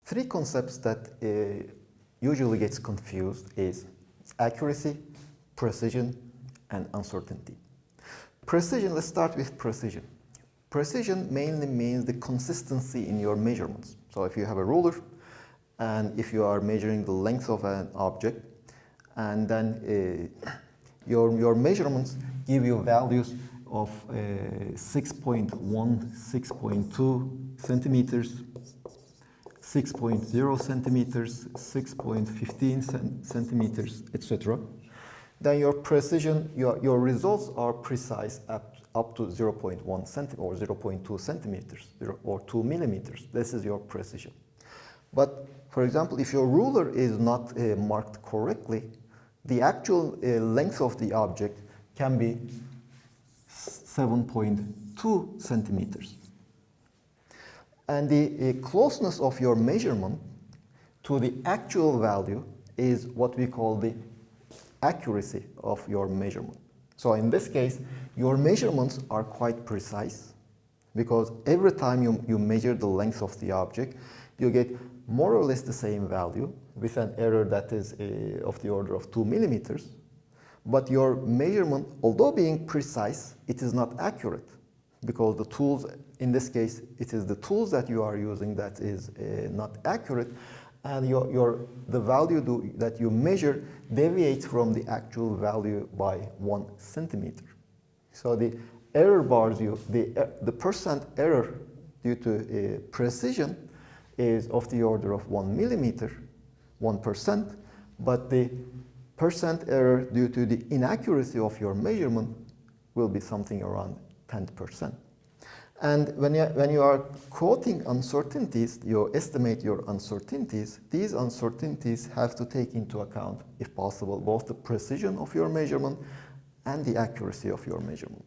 three concepts that usually gets confused is accuracy, precision, and uncertainty. Precision, let's start with precision. Precision mainly means the consistency in your measurements. So if you have a ruler and if you are measuring the length of an object, and then your measurements give you values of 6.1, 6.2 centimeters, 6.0 centimeters, 6.15 centimeters, etc. Then your precision, your results are precise up to 0.1 centimeter or 0.2 centimeters or 2 millimeters. This is your precision. But for example, if your ruler is not marked correctly, the actual length of the object can be 7.2 centimeters. And the closeness of your measurement to the actual value is what we call the accuracy of your measurement. So in this case, your measurements are quite precise because every time you measure the length of the object, you get more or less the same value with an error that is of the order of 2 millimeters. But your measurement, although being precise, it is not accurate because the tools, in this case, it is the tools that you are using that is not accurate, and the value that you measure deviates from the actual value by 1 centimeter. So the error bars, the percent error due to precision is of the order of 1 millimeter, 1%, but the percent error due to the inaccuracy of your measurement will be something around 10%. And when you are quoting uncertainties, you estimate your uncertainties, these uncertainties have to take into account, if possible, both the precision of your measurement and the accuracy of your measurement.